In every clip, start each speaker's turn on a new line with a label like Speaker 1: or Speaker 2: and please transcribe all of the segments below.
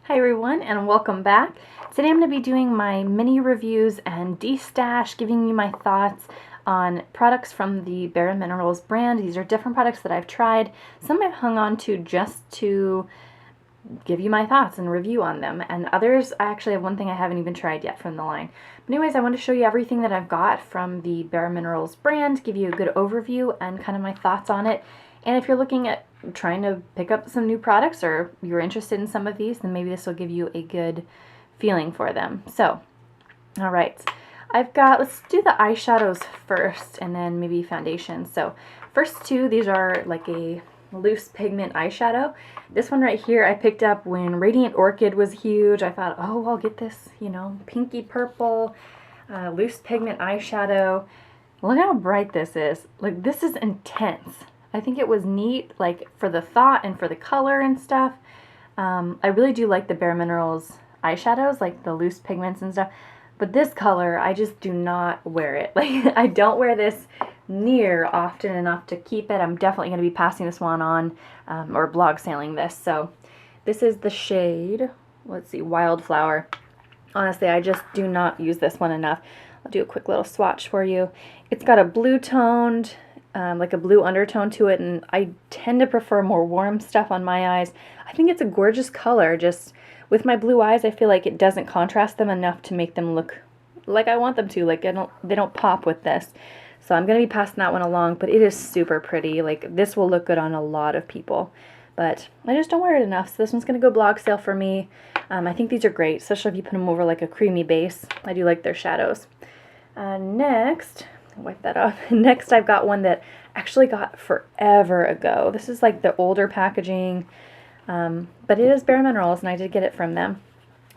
Speaker 1: Hi everyone and welcome back. Today I'm going to be doing my mini reviews and Destash, giving you my thoughts on products from the Bare Minerals brand. These are different products that I've tried. Some I've hung on to just to give you my thoughts and review on them, and others I actually have one thing I haven't even tried yet from the line. But anyways, I want to show you everything that I've got from the Bare Minerals brand, give you a good overview and kind of my thoughts on it. And if you're looking at trying to pick up some new products or you're interested in some of these, then maybe this will give you a good feeling for them. So, all right, let's do the eyeshadows first and then maybe foundation. So first two, these are like a loose pigment eyeshadow. This one right here I picked up when Radiant Orchid was huge. I thought, oh, I'll get this, pinky purple loose pigment eyeshadow. Look how bright this is. Like, this is intense. I think it was neat, like, for the thought and for the color and stuff. I really do like the Bare Minerals eyeshadows, like the loose pigments and stuff. But this color, I just do not wear it. Like, I don't wear this near often enough to keep it. I'm definitely going to be passing this one on or blog sailing this. So this is the shade, let's see, Wildflower. Honestly, I just do not use this one enough. I'll do a quick little swatch for you. It's got a blue toned, like a blue undertone to it, and I tend to prefer more warm stuff on my eyes. I think it's a gorgeous color. Just with my blue eyes, I feel like it doesn't contrast them enough to make them look like I want them to. Like, they don't pop with this. So I'm going to be passing that one along, but it is super pretty. Like, this will look good on a lot of people, but I just don't wear it enough. So this one's going to go blog sale for me. I think these are great, especially if you put them over like a creamy base. I do like their shadows. Next, wipe that off. Next, I've got one that I actually got forever ago. This is like the older packaging, but it is Bare Minerals, and I did get it from them.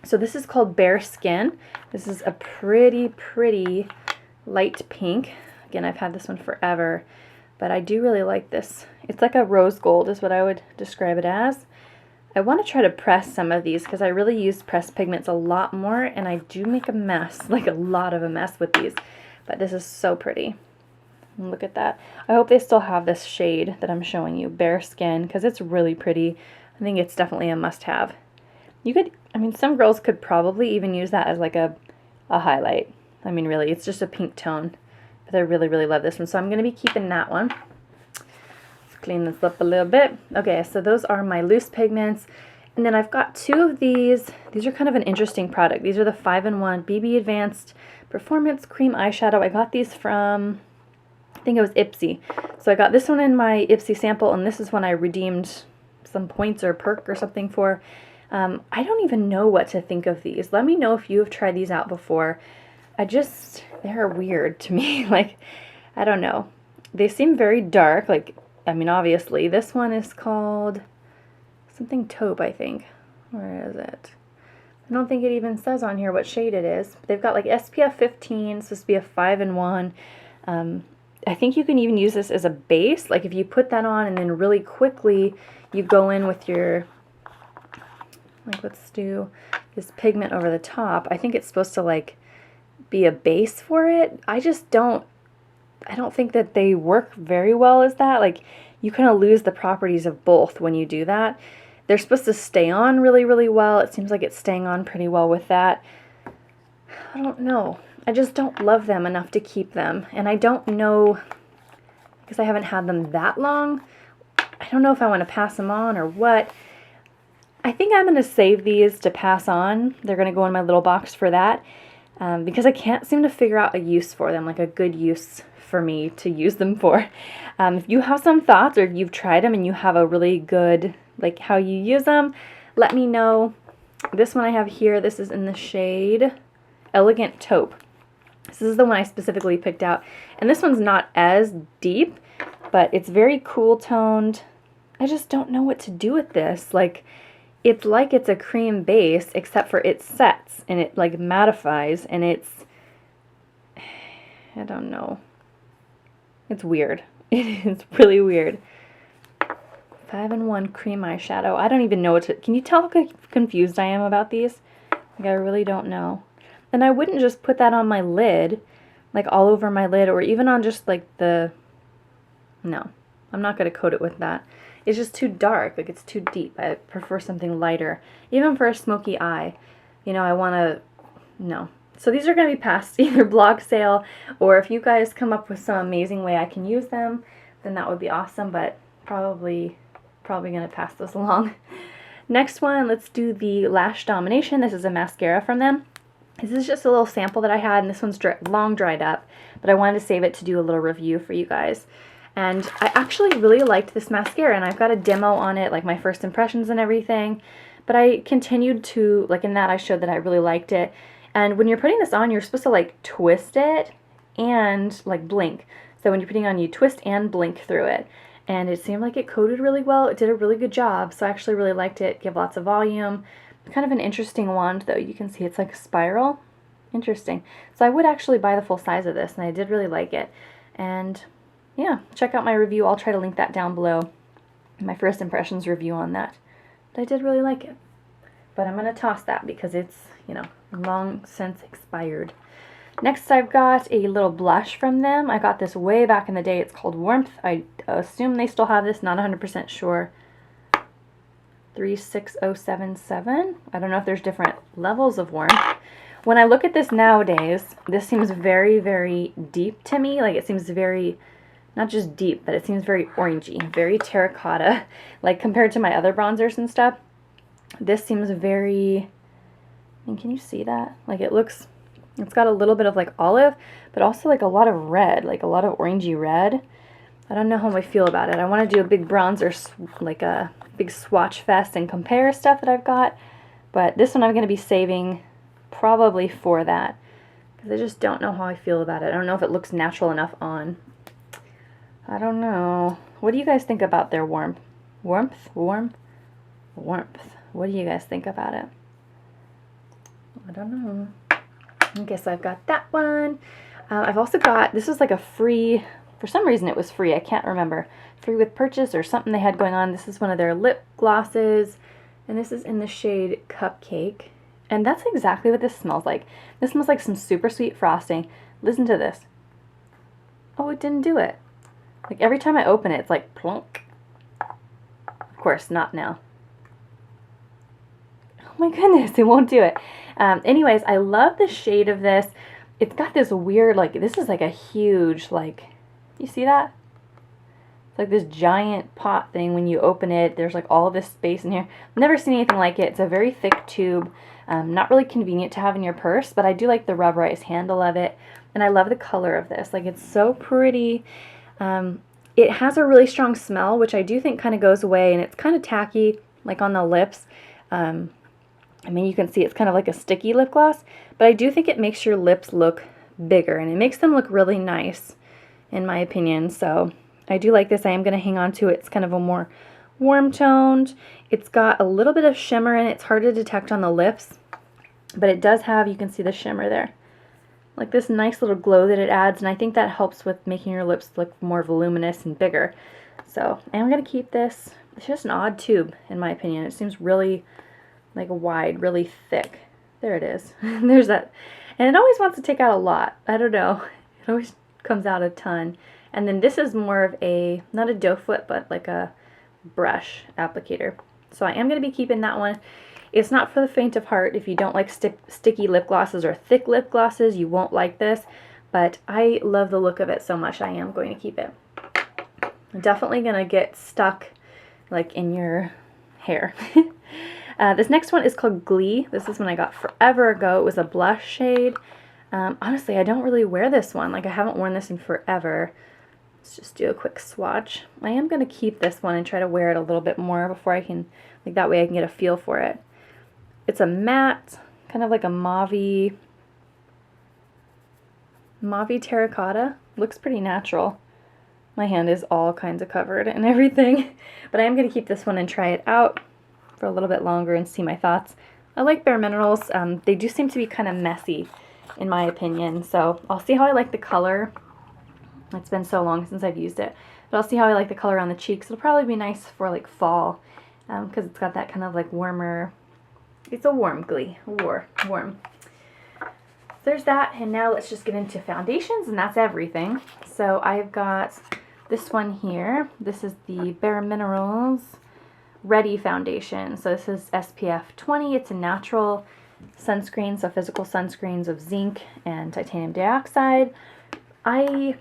Speaker 1: So this is called Bare Skin. This is a pretty light pink. Again, I've had this one forever, but I do really like this. It's like a rose gold is what I would describe it as. I want to try to press some of these because I really use pressed pigments a lot more, and I do make a mess, like a lot of a mess with these. But this is so pretty. Look at that. I hope they still have this shade that I'm showing you, Bare Skin, because it's really pretty. I think it's definitely a must-have. You could, I mean, some girls could probably even use that as like a highlight. I mean, really, it's just a pink tone. But I really love this one, so I'm going to be keeping that one. Let's clean this up a little bit. Okay, so those are my loose pigments. And then I've got two of these. These are kind of an interesting product. These are the 5-in-1 BB Advanced Performance Cream Eyeshadow. I got these from, I think it was Ipsy. So I got this one in my Ipsy sample, and this is when I redeemed some points or perk or something for. I don't even know what to think of these. Let me know if you have tried these out before. They're weird to me. Like, I don't know. They seem very dark. Like, I mean, obviously, this one is called something taupe, I think. Where is it? I don't think it even says on here what shade it is. They've got like SPF 15, it's supposed to be a 5-in-1. I think you can even use this as a base. Like, if you put that on and then really quickly you go in with your, like, let's do this pigment over the top. I think it's supposed to like be a base for it. I don't think that they work very well as that. Like, you kind of lose the properties of both when you do that. They're supposed to stay on really well. It seems like it's staying on pretty well with that. I don't know. I just don't love them enough to keep them. And I don't know, because I haven't had them that long, I don't know if I want to pass them on or what. I think I'm going to save these to pass on. They're going to go in my little box for that. Because I can't seem to figure out a use for them, like a good use for me to use them for. If you have some thoughts, or if you've tried them and you have a really good, like, how you use them, let me know. This one I have here, this is in the shade Elegant Taupe. This is the one I specifically picked out. And this one's not as deep, but it's very cool toned. I just don't know what to do with this. It's a cream base, except for it sets and it like mattifies, and I don't know. It's weird. It is really weird. 5-in-1 cream eyeshadow. I don't even know can you tell how confused I am about these? Like, I really don't know. And I wouldn't just put that on my lid, like all over my lid, or even on just like no, I'm not going to coat it with that. it's just too dark, like it's too deep. I prefer something lighter. Even for a smoky eye, you know, I want to, no. So these are going to be past either blog sale, or if you guys come up with some amazing way I can use them, then that would be awesome, but probably going to pass this along. Next one, let's do the Lash Domination. This is a mascara from them. This is just a little sample that I had, and this one's long dried up, but I wanted to save it to do a little review for you guys. And I actually really liked this mascara, and I've got a demo on it, like my first impressions and everything. But I continued to, like in that I showed that I really liked it. And when you're putting this on, you're supposed to like twist it and like blink. So when you're putting it on, you twist and blink through it. And it seemed like it coated really well. It did a really good job, so I actually really liked it. Give lots of volume. Kind of an interesting wand though. You can see it's like a spiral. Interesting. So I would actually buy the full size of this, and I did really like it. And yeah, check out my review. I'll try to link that down below. My first impressions review on that. But I did really like it. But I'm going to toss that because it's, you know, long since expired. Next I've got a little blush from them. I got this way back in the day. It's called Warmth. I assume they still have this, not 100% sure. 36077. I don't know if there's different levels of warmth. When I look at this nowadays, this seems very, very deep to me. Like it seems very, not just deep, but it seems very orangey, very terracotta. Like compared to my other bronzers and stuff, this seems very, I mean, can you see that? Like it looks, it's got a little bit of like olive, but also like a lot of red, like a lot of orangey red. I don't know how I feel about it. I want to do a big bronzer, like a big swatch fest and compare stuff that I've got, but this one I'm going to be saving probably for that, because I just don't know how I feel about it. I don't know if it looks natural enough on. I don't know. What do you guys think about their warmth? What do you guys think about it? I don't know. Okay, so I've got that one. I've also got, this is like a free, for some reason it was free, I can't remember. Free with purchase or something they had going on. This is one of their lip glosses, and this is in the shade Cupcake. And that's exactly what this smells like. This smells like some super sweet frosting. Listen to this. Oh, it didn't do it. Like every time I open it, it's like plunk. Of course, not now. Oh my goodness, it won't do it. Anyways, I love the shade of this. It's got this weird, like, this is like a huge, like, you see that? It's like this giant pot thing when you open it. There's like all of this space in here. I've never seen anything like it. It's a very thick tube. Not really convenient to have in your purse, but I do like the rubberized handle of it. And I love the color of this. Like, it's so pretty. It has a really strong smell, which I do think kind of goes away, and it's kind of tacky, like on the lips. I mean, you can see it's kind of like a sticky lip gloss, but I do think it makes your lips look bigger, and it makes them look really nice, in my opinion. So I do like this. I am going to hang on to it. It's kind of a more warm toned. It's got a little bit of shimmer in it. It's hard to detect on the lips, but it does have, you can see the shimmer there, like this nice little glow that it adds, and I think that helps with making your lips look more voluminous and bigger. So I'm going to keep this. It's just an odd tube, in my opinion. It seems really like wide, really thick. There it is. There's that. And it always wants to take out a lot. I don't know. It always comes out a ton. And then this is more of a, not a doe foot, but like a brush applicator. So I am going to be keeping that one. It's not for the faint of heart. If you don't like sticky lip glosses or thick lip glosses, you won't like this. But I love the look of it so much, I am going to keep it. I'm definitely going to get stuck like in your hair. This next one is called Glee. This is one I got forever ago. It was a blush shade. Honestly, I don't really wear this one. Like, I haven't worn this in forever. Let's just do a quick swatch. I am going to keep this one and try to wear it a little bit more before I can, like that way I can get a feel for it. It's a matte, kind of like a mauve terracotta. Looks pretty natural. My hand is all kinds of covered and everything. But I am going to keep this one and try it out for a little bit longer and see my thoughts. I like Bare Minerals. They do seem to be kind of messy, in my opinion. So I'll see how I like the color. It's been so long since I've used it. But I'll see how I like the color on the cheeks. It'll probably be nice for like fall, because it's got that kind of like warmer, it's a warm Glee. Warm. There's that, and now let's just get into foundations, and that's everything. So I've got this one here, this is the Bare Minerals Ready Foundation. So this is SPF 20. It's a natural sunscreen, so physical sunscreens of zinc and titanium dioxide. I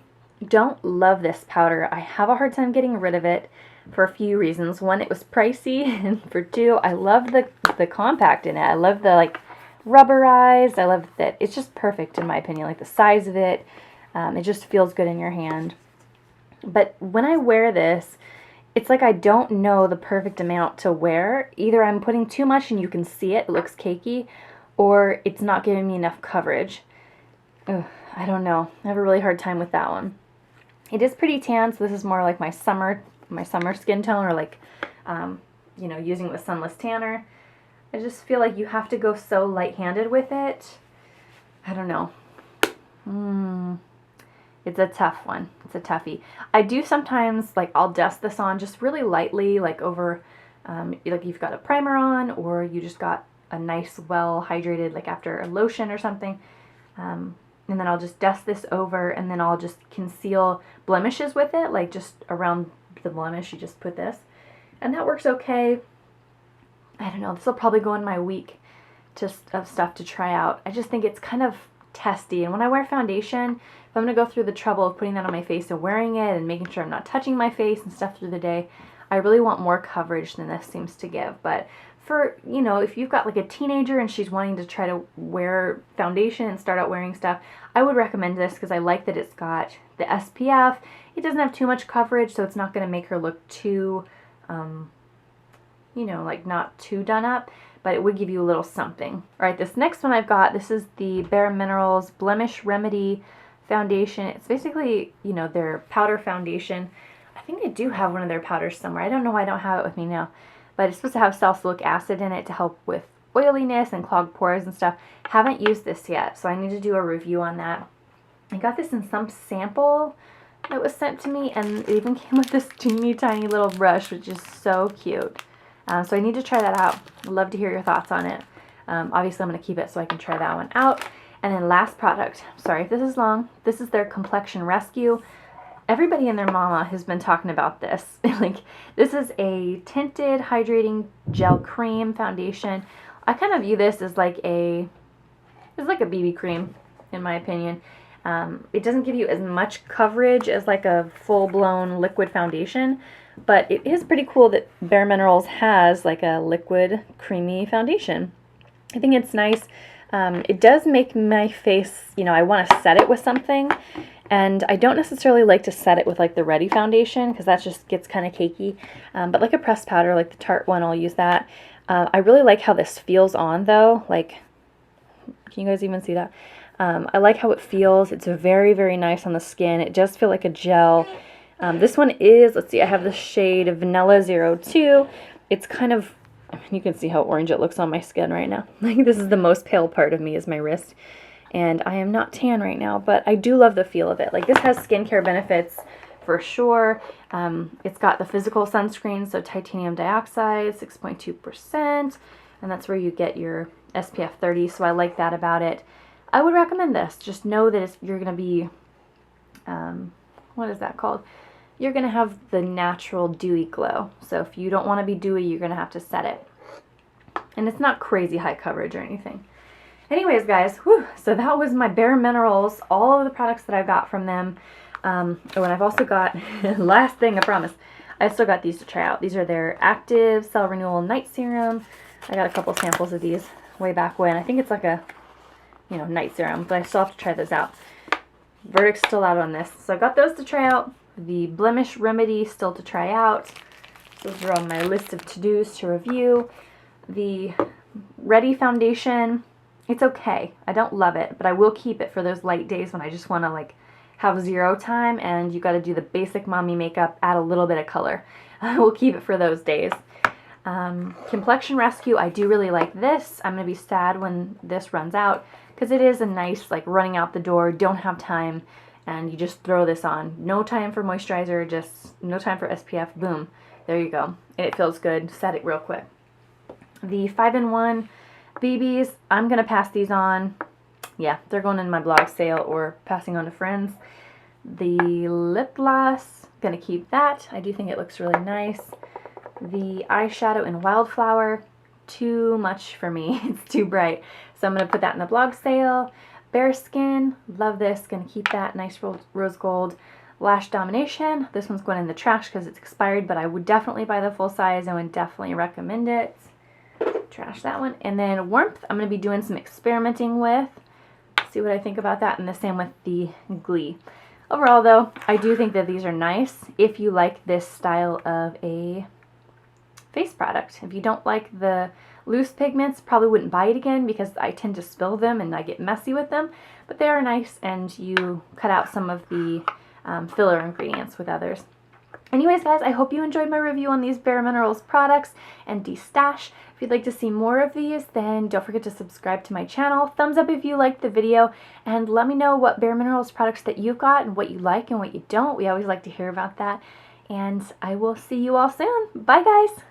Speaker 1: don't love this powder. I have a hard time getting rid of it for a few reasons. One, it was pricey, and for two, I love the compact in it. I love the like rubberized. I love that it's just perfect in my opinion. Like the size of it, it just feels good in your hand. But when I wear this, it's like I don't know the perfect amount to wear. Either I'm putting too much and you can see it looks cakey, or it's not giving me enough coverage. Ugh, I don't know. I have a really hard time with that one. It is pretty tan, so this is more like my summer skin tone, or like, you know, using the sunless tanner. I just feel like you have to go so light-handed with it. I don't know. It's a tough one. It's a toughie. I do sometimes, like, I'll dust this on just really lightly, like over, like you've got a primer on, or you just got a nice, well-hydrated, like after a lotion or something. And then I'll just dust this over, and then I'll just conceal blemishes with it, like just around the blemish, you just put this. And that works okay. I don't know, this will probably go in my week of stuff to try out. I just think it's kind of testy. And when I wear foundation, if I'm going to go through the trouble of putting that on my face and wearing it and making sure I'm not touching my face and stuff through the day, I really want more coverage than this seems to give. But for, you know, if you've got like a teenager and she's wanting to try to wear foundation and start out wearing stuff, I would recommend this because I like that it's got the SPF. It doesn't have too much coverage, so it's not going to make her look too, you know, like not too done up, but it would give you a little something. All right, this next one I've got, this is the Bare Minerals Blemish Remedy Foundation. It's basically, you know, their powder foundation. I think I do have one of their powders somewhere. I don't know why I don't have it with me now, but it's supposed to have salicylic acid in it to help with oiliness and clogged pores and stuff. Haven't used this yet, so I need to do a review on that. I got this in some sample that was sent to me, and it even came with this teeny tiny little brush, which is so cute. So I need to try that out. I'd love to hear your thoughts on it. Obviously, I'm going to keep it so I can try that one out. And then last product, sorry if this is long, this is their Complexion Rescue. Everybody and their mama has been talking about this. Like, this is a tinted hydrating gel cream foundation. I kind of view this as like a BB cream, in my opinion. It doesn't give you as much coverage as like a full-blown liquid foundation, but it is pretty cool that Bare Minerals has like a liquid creamy foundation. I think it's nice. It does make my face, you know, I want to set it with something, and I don't necessarily like to set it with like the Ready foundation because that just gets kind of cakey, but like a pressed powder, like the Tarte one, I'll use that. I really like how this feels on though, like, can you guys even see that? I like how it feels. It's very, very nice on the skin. It does feel like a gel. This one is, let's see, I have the shade Vanilla 02. It's kind of, you can see how orange it looks on my skin right now. Like, this is the most pale part of me is my wrist. And I am not tan right now, but I do love the feel of it. Like, this has skincare benefits for sure. It's got the physical sunscreen, so titanium dioxide, 6.2%. And that's where you get your SPF 30, so I like that about it. I would recommend this. Just know that if you're going to be, what is that called? You're going to have the natural dewy glow. So if you don't want to be dewy, you're going to have to set it. And it's not crazy high coverage or anything. Anyways, guys, whew, so that was my Bare Minerals, all of the products that I got from them. Oh, and I've also got, last thing, I promise, I still got these to try out. These are their Active Cell Renewal Night Serum. I got a couple samples of these way back when. I think it's like a, you know, night serum, but I still have to try those out. Verdict's still out on this. So I got those to try out. The Blemish Remedy still to try out. Those are on my list of to-dos to review. The Ready Foundation, it's okay. I don't love it, but I will keep it for those light days when I just want to like have zero time and you got to do the basic mommy makeup, add a little bit of color. I will keep it for those days. Complexion Rescue, I do really like this. I'm going to be sad when this runs out because it is a nice, like, running out the door, don't have time, and you just throw this on. No time for moisturizer, just no time for SPF, boom. There you go. And it feels good. Set it real quick. The 5-in-1 BBs, I'm going to pass these on. Yeah, they're going in my blog sale or passing on to friends. The lip gloss, gonna keep that. I do think it looks really nice. The eyeshadow in Wildflower, too much for me. It's too bright. So I'm gonna put that in the blog sale. Bare Skin, love this, gonna keep that. Nice rose gold. Lash Domination, this one's going in the trash because it's expired, but I would definitely buy the full size and would definitely recommend it. Trash that one. And then Warmth, I'm going to be doing some experimenting with. See what I think about that, and the same with the Glee. Overall, though, I do think that these are nice if you like this style of a face product. If you don't like the loose pigments, probably wouldn't buy it again because I tend to spill them and I get messy with them. But they are nice, and you cut out some of the filler ingredients with others. Anyways, guys, I hope you enjoyed my review on these Bare Minerals products and Destash. If you'd like to see more of these, then don't forget to subscribe to my channel. Thumbs up if you liked the video, and let me know what Bare Minerals products that you've got and what you like and what you don't. We always like to hear about that. And I will see you all soon. Bye, guys!